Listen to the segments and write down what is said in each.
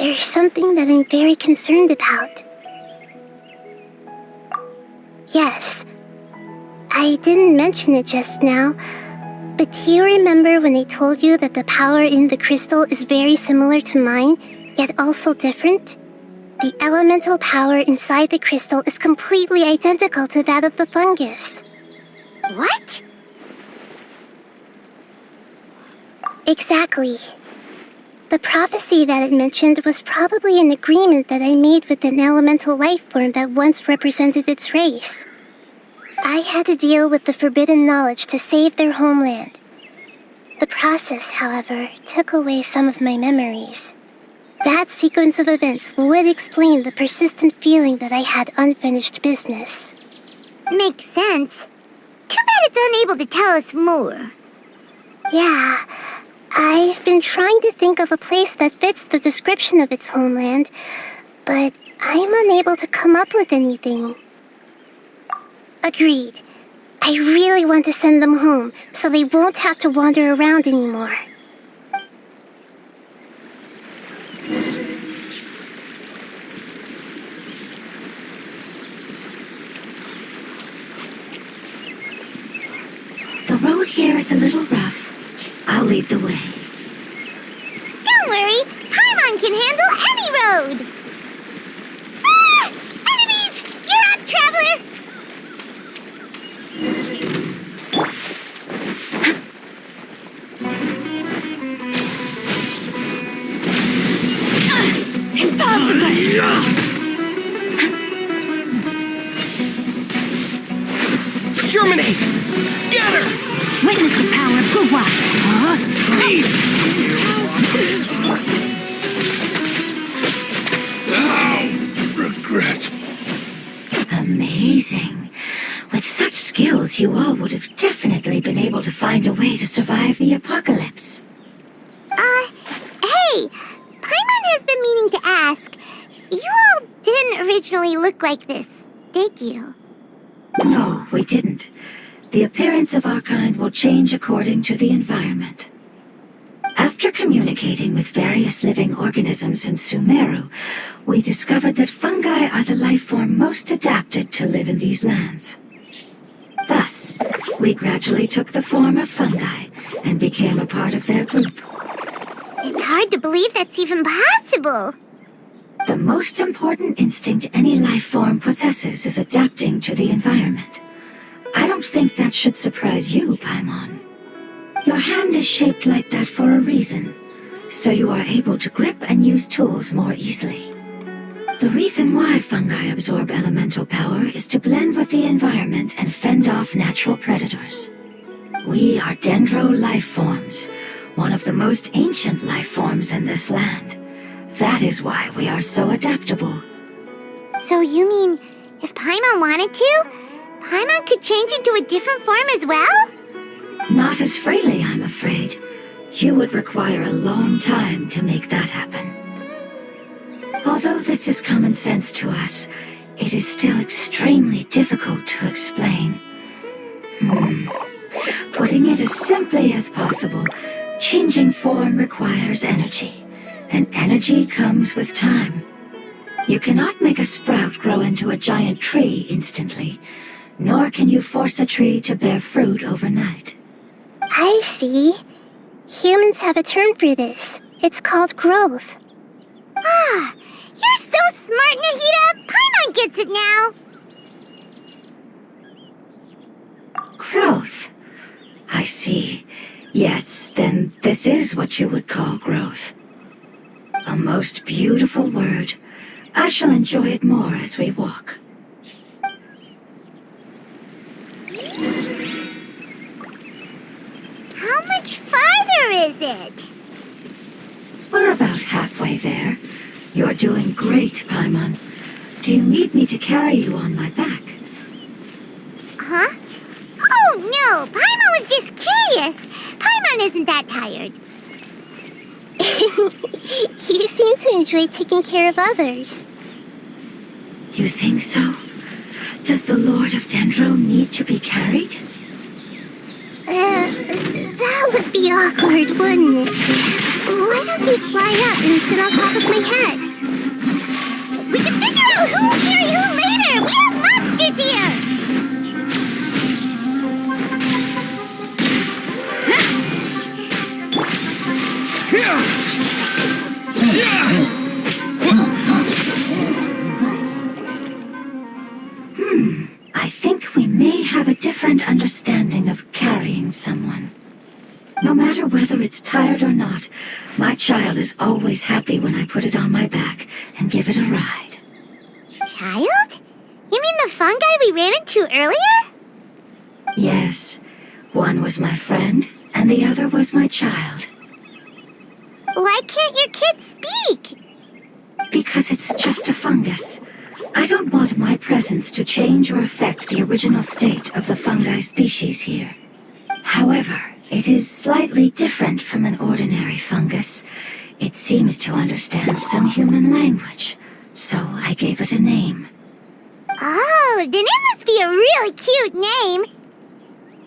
there's something that I'm very concerned about. Yes, I didn't mention it just now, but do you remember when I told you that the power in the crystal is very similar to mine, yet also different? The elemental power inside the crystal is completely identical to that of the fungus. What? Exactly. The prophecy that it mentioned was probably an agreement that I made with an elemental life form that once represented its race. I had to deal with the forbidden knowledge to save their homeland. The process, however, took away some of my memories. That sequence of events would explain the persistent feeling that I had unfinished business. Makes sense. Too bad it's unable to tell us more. Yeah, I've been trying to think of a place that fits the description of its homeland, but I'm unable to come up with anything. Agreed. I really want to send them home, so they won't have to wander around anymore. The road here is a little rough. I'll lead the way. Don't worry, Paimon can handle any road! Ah! Enemies! You're up, traveler! Impossible! Germinate! Scatter! Witness the power of Guwa! Regret. Amazing. With such skills, you all would have definitely been able to find a way to survive the apocalypse. Hey! Paimon has been meaning to ask. You all didn't originally look like this, did you? No, we didn't. The appearance of our kind will change according to the environment. After communicating with various living organisms in Sumeru, we discovered that fungi are the life form most adapted to live in these lands. Thus, we gradually took the form of fungi and became a part of their group. It's hard to believe that's even possible. The most important instinct any life form possesses is adapting to the environment. I don't think that should surprise you, Paimon. Your hand is shaped like that for a reason, so you are able to grip and use tools more easily. The reason why fungi absorb elemental power is to blend with the environment and fend off natural predators. We are dendro life forms, one of the most ancient life forms in this land. That is why we are so adaptable. So you mean, if Paimon wanted to, Paimon could change into a different form as well? Not as freely, I'm afraid. You would require a long time to make that happen. Although this is common sense to us, it is still extremely difficult to explain. Putting it as simply as possible, changing form requires energy. And energy comes with time. You cannot make a sprout grow into a giant tree instantly, nor can you force a tree to bear fruit overnight. I see. Humans have a term for this. It's called growth. Ah, you're so smart, Nahida! Paimon gets it now! Growth. I see. Yes, then this is what you would call growth. A most beautiful word. I shall enjoy it more as we walk. How much farther is it? We're about halfway there. You're doing great, Paimon. Do you need me to carry you on my back? Huh? Oh, no! Paimon was just curious! Paimon isn't that tired. You seem to enjoy taking care of others. You think so? Does the Lord of Dendro need to be carried? That would be awkward, wouldn't it? Why don't you fly up and sit on top of my head? We can figure out who'll carry who later! We have monsters here! I think we may have a different understanding of carrying someone. No matter whether it's tired or not, my child is always happy when I put it on my back and give it a ride. Child? You mean the fungi we ran into earlier? Yes, one was my friend, and the other was my child. Why can't your kid speak? Because it's just a fungus. I don't want my presence to change or affect the original state of the fungi species here. However, it is slightly different from an ordinary fungus. It seems to understand some human language, so I gave it a name. Oh, then it must be a really cute name.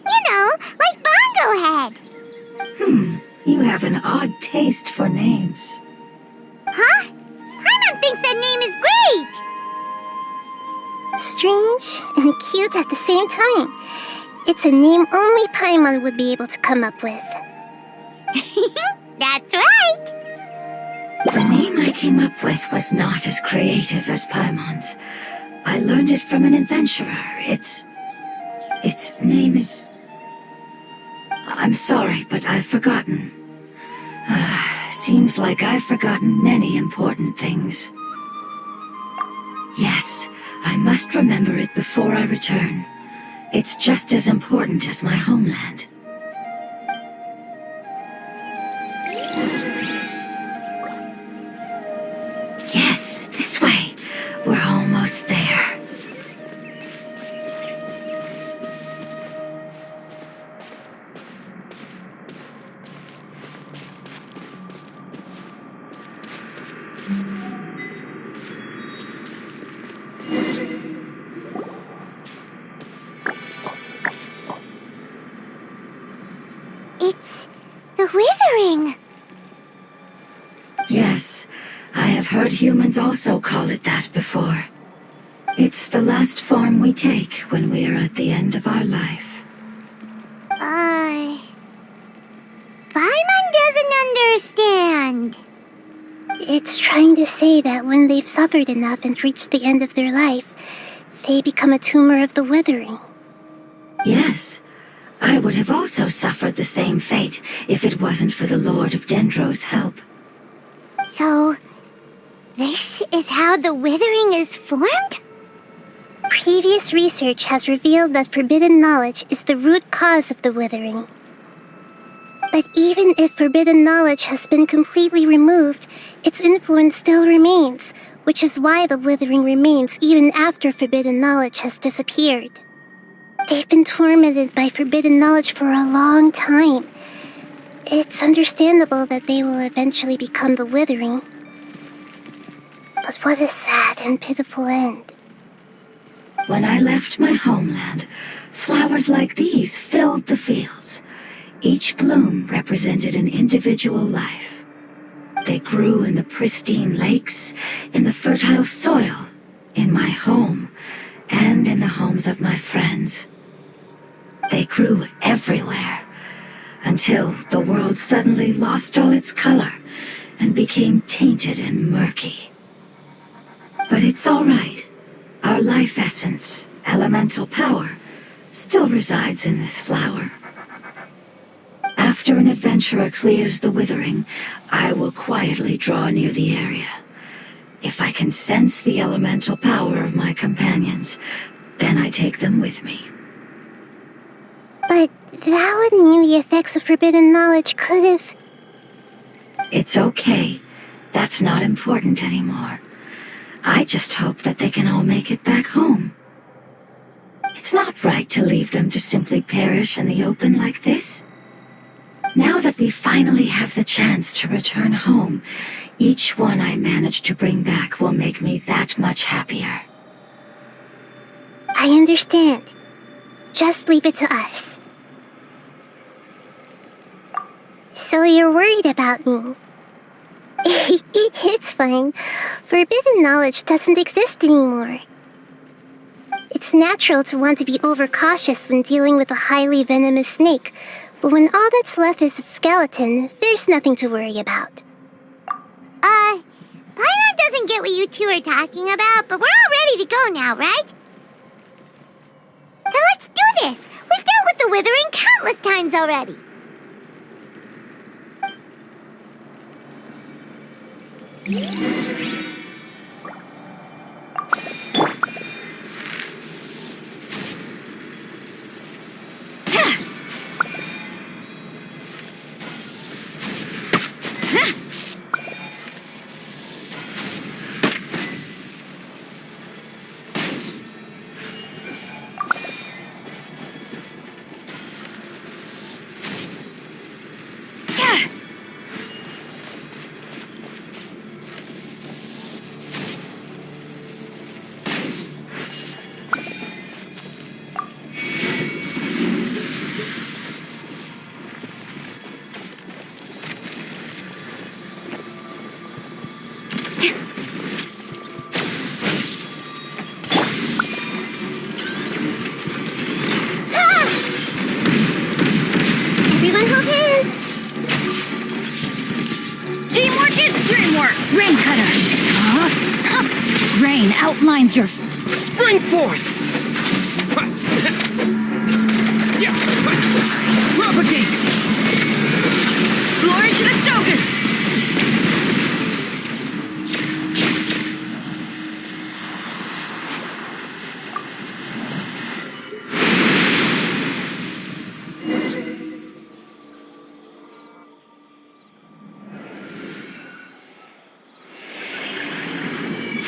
You know, like Bongo Head. You have an odd taste for names. Huh? Paimon thinks that name is great! Strange and cute at the same time. It's a name only Paimon would be able to come up with. That's right! The name I came up with was not as creative as Paimon's. I learned it from an adventurer. Its name is... I'm sorry, but I've forgotten. Seems like I've forgotten many important things. Yes, I must remember it before I return. It's just as important as my homeland. Yes, this way. We're almost there. It's the Withering. Yes, I have heard humans also call it that before. It's the last form we take when we are at the end of our life. Paimon doesn't understand. It's trying to say that when they've suffered enough and reached the end of their life, they become a tumor of the Withering. Yes, I would have also suffered the same fate if it wasn't for the Lord of Dendro's help. So, this is how the Withering is formed? Previous research has revealed that forbidden knowledge is the root cause of the Withering. But even if forbidden knowledge has been completely removed, its influence still remains, which is why the Withering remains even after forbidden knowledge has disappeared. They've been tormented by forbidden knowledge for a long time. It's understandable that they will eventually become the Withering. But what a sad and pitiful end. When I left my homeland, flowers like these filled the fields. Each bloom represented an individual life. They grew in the pristine lakes, in the fertile soil, in my home, and in the homes of my friends. They grew everywhere, until the world suddenly lost all its color and became tainted and murky. But it's all right. Our life essence, elemental power, still resides in this flower. After an adventurer clears the Withering, I will quietly draw near the area. If I can sense the elemental power of my companions, then I take them with me. But that would mean the effects of forbidden knowledge could have... It's okay. That's not important anymore. I just hope that they can all make it back home. It's not right to leave them to simply perish in the open like this. Now that we finally have the chance to return home, each one I manage to bring back will make me that much happier. I understand. Just leave it to us. So you're worried about me. It's fine. Forbidden knowledge doesn't exist anymore. It's natural to want to be overcautious when dealing with a highly venomous snake, but when all that's left is its skeleton, there's nothing to worry about. Paimon doesn't get what you two are talking about, but we're all ready to go now, right? Then let's do this! We've dealt with the Withering countless times already! Everyone hold hands! Teamwork is dreamwork! Rain Cutter! Huh? Rain outlines your... Spring forth! Propagate! Glory to the Shogun!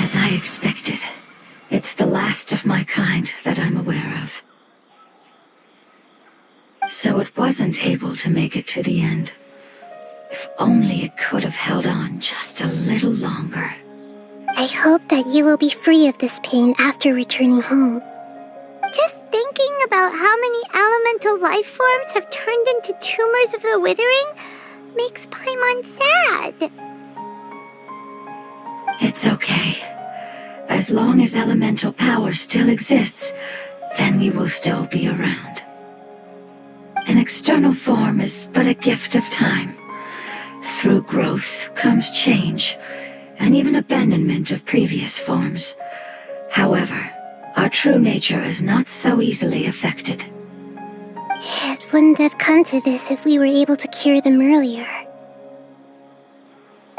As I expected, it's the last of my kind that I'm aware of. So it wasn't able to make it to the end. If only it could have held on just a little longer. I hope that you will be free of this pain after returning home. Just thinking about how many elemental life forms have turned into tumors of the Withering makes Paimon sad. It's okay. As long as elemental power still exists, then we will still be around. An external form is but a gift of time. Through growth comes change, and even abandonment of previous forms. However, our true nature is not so easily affected. It wouldn't have come to this if we were able to cure them earlier.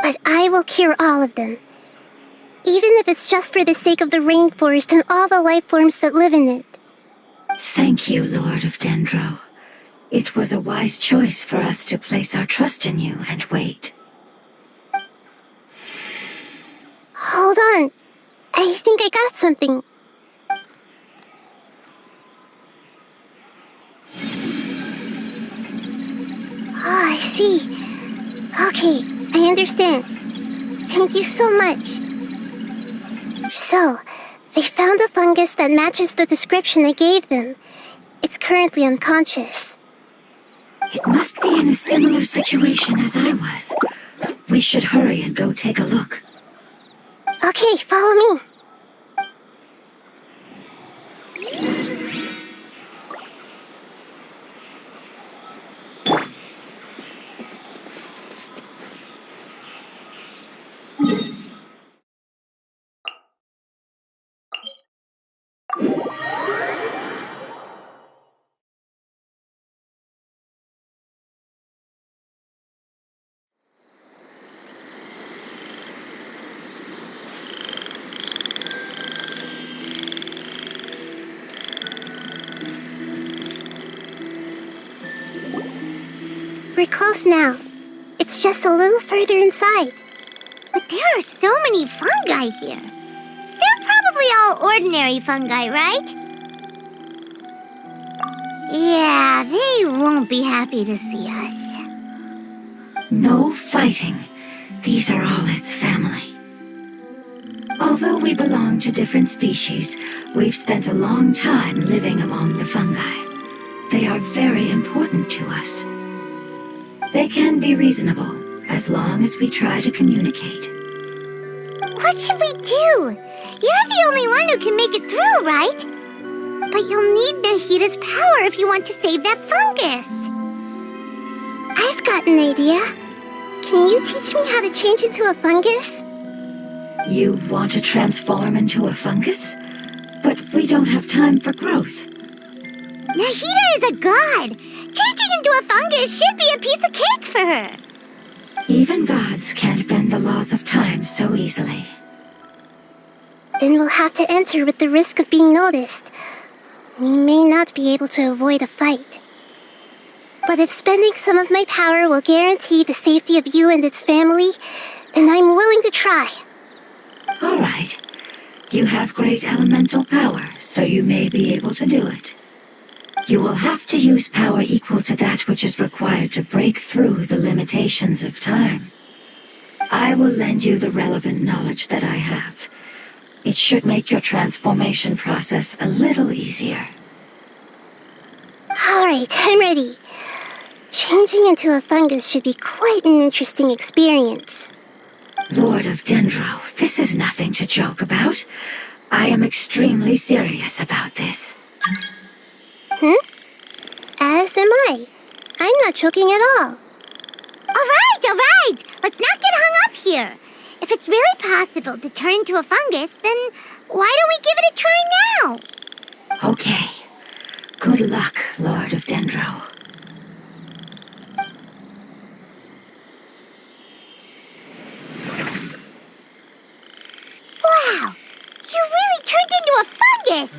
But I will cure all of them. Even if it's just for the sake of the rainforest and all the life forms that live in it. Thank you, Lord of Dendro. It was a wise choice for us to place our trust in you and wait. Hold on. I think I got something. Oh, I see. Okay, I understand. Thank you so much. So, they found a fungus that matches the description I gave them. It's currently unconscious. It must be in a similar situation as I was. We should hurry and go take a look. Okay, follow me. We're close now. It's just a little further inside. But there are so many fungi here. They're probably all ordinary fungi, right? Yeah, they won't be happy to see us. No fighting. These are all its family. Although we belong to different species, we've spent a long time living among the fungi. They are very important to us. They can be reasonable, as long as we try to communicate. What should we do? You're the only one who can make it through, right? But you'll need Nahida's power if you want to save that fungus. I've got an idea. Can you teach me how to change into a fungus? You want to transform into a fungus? But we don't have time for growth. Nahida is a god. Changing into a fungus should be a piece of cake for her. Even gods can't bend the laws of time so easily. Then we'll have to enter with the risk of being noticed. We may not be able to avoid a fight. But if spending some of my power will guarantee the safety of you and its family, then I'm willing to try. All right. You have great elemental power, so you may be able to do it. You will have to use power equal to that which is required to break through the limitations of time. I will lend you the relevant knowledge that I have. It should make your transformation process a little easier. Alright, I'm ready. Changing into a fungus should be quite an interesting experience. Lord of Dendro, this is nothing to joke about. I am extremely serious about this. As am I. I'm not joking at all. All right. Let's not get hung up here. If it's really possible to turn into a fungus, then why don't we give it a try now? Okay. Good luck, Lord of Dendro. Wow! You really turned into a fungus!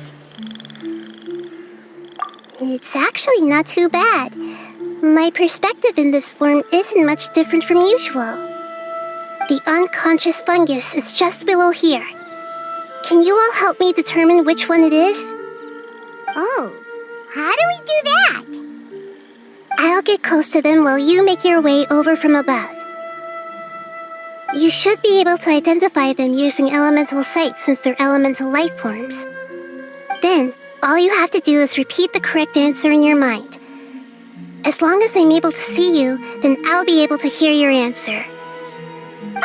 It's actually not too bad. My perspective in this form isn't much different from usual. The unconscious fungus is just below here. Can you all help me determine which one it is? Oh, how do we do that? I'll get close to them while you make your way over from above. You should be able to identify them using elemental sight since they're elemental life forms. Then, all you have to do is repeat the correct answer in your mind. As long as I'm able to see you, then I'll be able to hear your answer.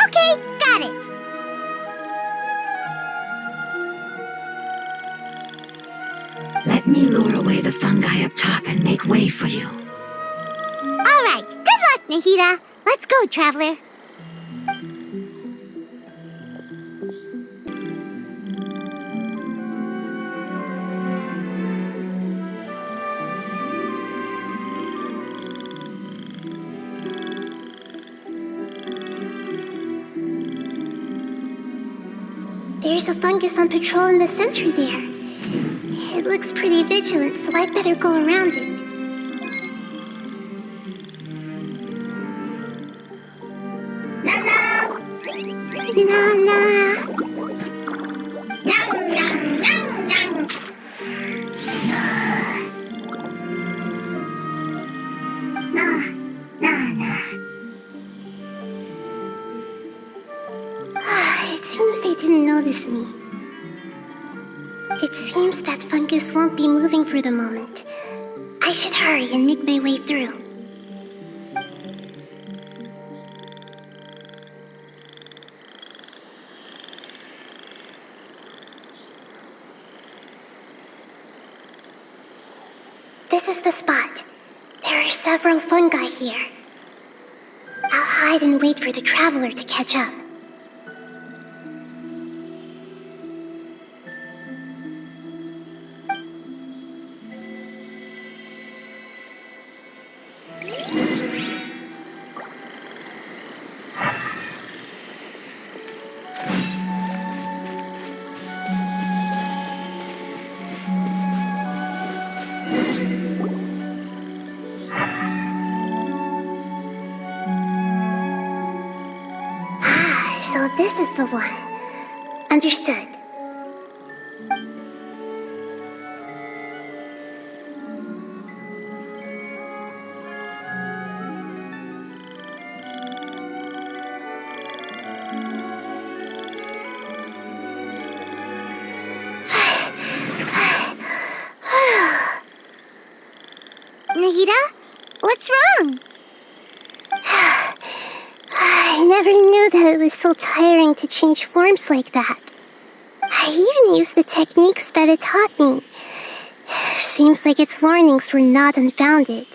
Okay, got it. Let me lure away the fungi up top and make way for you. All right, good luck, Nahida. Let's go, Traveler. There's a fungus on patrol in the center there. It looks pretty vigilant, so I'd better go around it. Nana! It seems they didn't notice me. It seems that fungus won't be moving for the moment. I should hurry and make my way through. This is the spot. There are several fungi here. I'll hide and wait for the traveler to catch up. So this is the one. Understood. Nahida? What's wrong? I never knew that it was so tiring to change forms like that. I even used the techniques that it taught me. Seems like its warnings were not unfounded.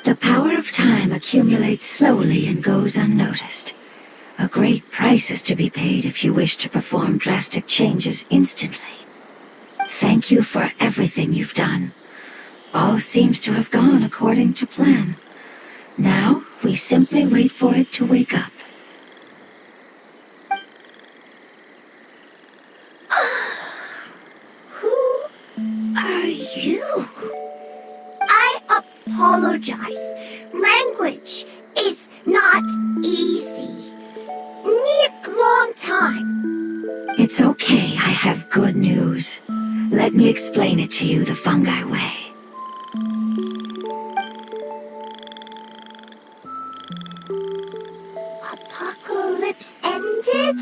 The power of time accumulates slowly and goes unnoticed. A great price is to be paid if you wish to perform drastic changes instantly. Thank you for everything you've done. All seems to have gone according to plan. Now, we simply wait for it to wake up. Who are you? I apologize. Language is not easy. Need long time. It's okay, I have good news. Let me explain it to you the fungi way. Apocalypse ended?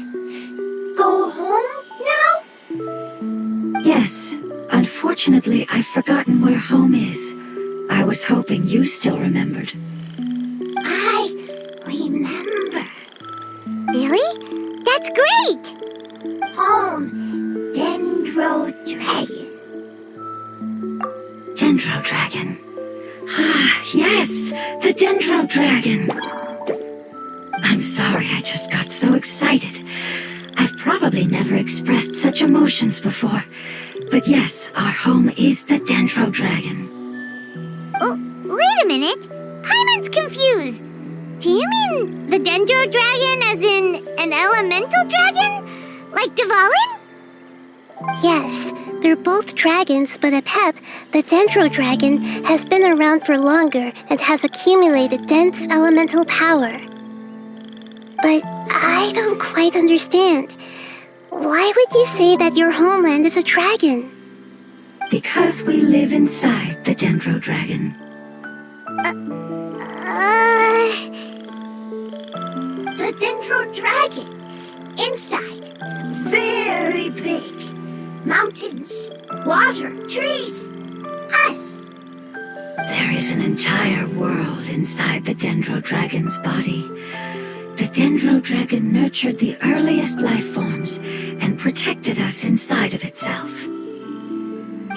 Go home now? Yes, unfortunately I've forgotten where home is. I was hoping you still remembered. I remember. Really? That's great! Home, Dendro Dragon. Dendro Dragon. Ah, yes, the Dendro Dragon. I'm sorry, I just got so excited. I've probably never expressed such emotions before. But yes, our home is the Dendro Dragon. Oh, wait a minute. Paimon's confused. Do you mean the Dendro Dragon as in an elemental dragon? Like Dvalin? Yes, they're both dragons, but Apep, the Dendro Dragon, has been around for longer and has accumulated dense elemental power. But I don't quite understand. Why would you say that your homeland is a dragon? Because we live inside the Dendro Dragon. The Dendro Dragon. Inside. Very big. Mountains, water, trees. Us. There is an entire world inside the Dendro Dragon's body. The Dendro Dragon nurtured the earliest life forms and protected us inside of itself.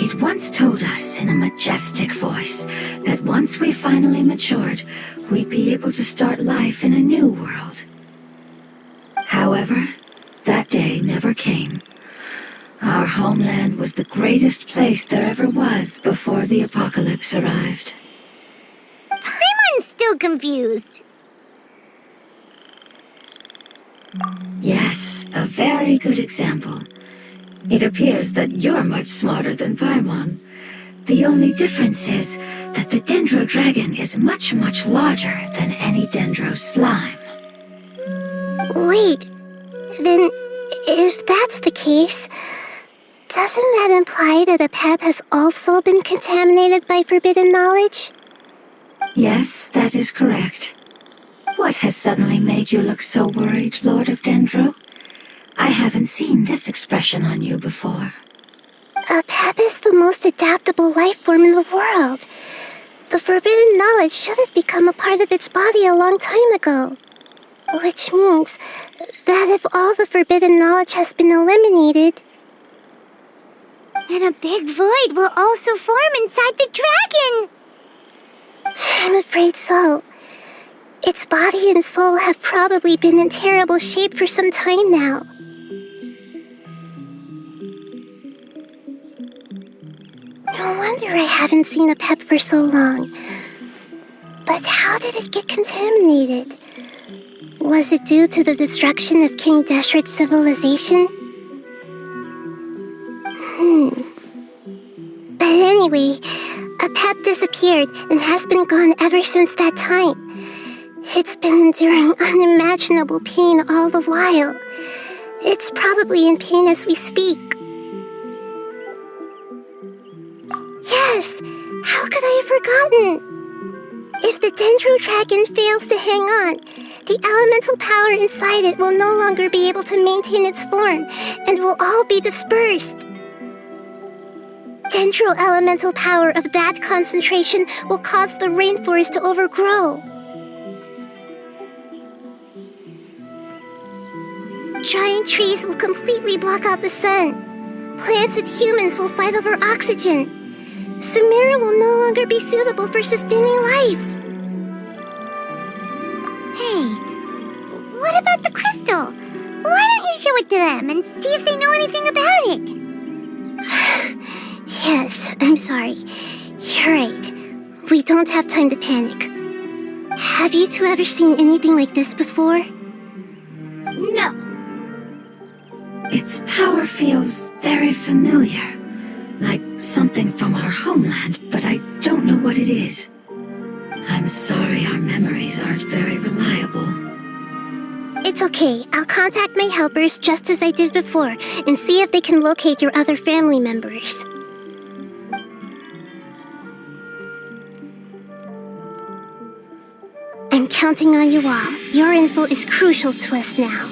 It once told us in a majestic voice that once we finally matured, we'd be able to start life in a new world. However, that day never came. Our homeland was the greatest place there ever was before the apocalypse arrived. Paimon's still confused. Yes, a very good example. It appears that you're much smarter than Paimon. The only difference is that the Dendro Dragon is much, much larger than any Dendro slime. Wait, then if that's the case, doesn't that imply that Apep has also been contaminated by forbidden knowledge? Yes, that is correct. What has suddenly made you look so worried, Lord of Dendro? I haven't seen this expression on you before. Apep is the most adaptable life form in the world. The forbidden knowledge should have become a part of its body a long time ago. Which means that if all the forbidden knowledge has been eliminated, then a big void will also form inside the dragon! I'm afraid so. Its body and soul have probably been in terrible shape for some time now. No wonder I haven't seen Apep for so long. But how did it get contaminated? Was it due to the destruction of King Deshret's civilization? But anyway, Apep disappeared and has been gone ever since that time. It's been enduring unimaginable pain all the while. It's probably in pain as we speak. Yes! How could I have forgotten? If the Dendro Dragon fails to hang on, the elemental power inside it will no longer be able to maintain its form and will all be dispersed. Dendro elemental power of that concentration will cause the rainforest to overgrow. Giant trees will completely block out the sun. Plants and humans will fight over oxygen. Sumeru will no longer be suitable for sustaining life. Hey, what about the crystal? Why don't you show it to them and see if they know anything about it? Yes, I'm sorry. You're right. We don't have time to panic. Have you two ever seen anything like this before? No. Its power feels very familiar. Like something from our homeland, but I don't know what it is. I'm sorry our memories aren't very reliable. It's okay. I'll contact my helpers just as I did before and see if they can locate your other family members. I'm counting on you all. Your info is crucial to us now.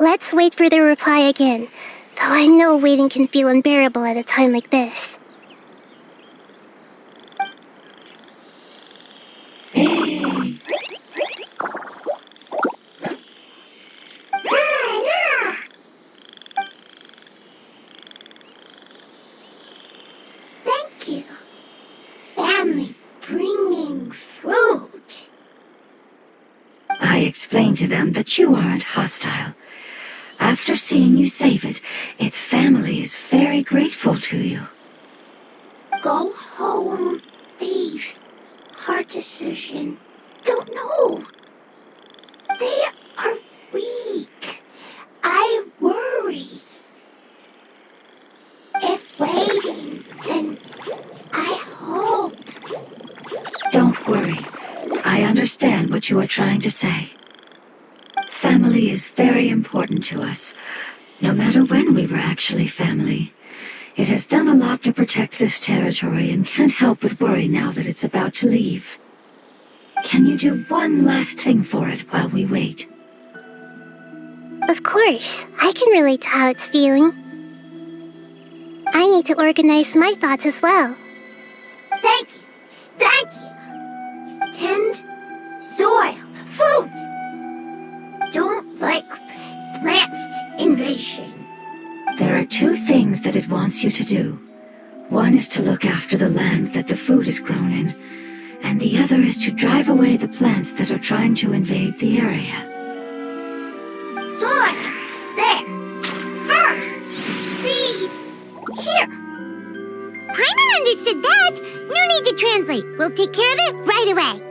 Let's wait for their reply again, though I know waiting can feel unbearable at a time like this. Thank you. Family bringing fruit. I explained to them that you aren't hostile. After seeing you save it, its family is very grateful to you. Go home, leave. Hard decision. Don't know. They are weak. I worry. If waiting, then I hope. Don't worry. I understand what you are trying to say. Family is very important to us, no matter when we were actually family. It has done a lot to protect this territory and can't help but worry now that it's about to leave. Can you do one last thing for it while we wait? Of course, I can relate to how it's feeling. I need to organize my thoughts as well. Thank you. Thank you. Tend soil, food. Don't like plant invasion. There are two things that it wants you to do. One is to look after the land that the food is grown in, and the other is to drive away the plants that are trying to invade the area. Soil. There. First. Seed. Here. Paimon understood that. No need to translate. We'll take care of it right away.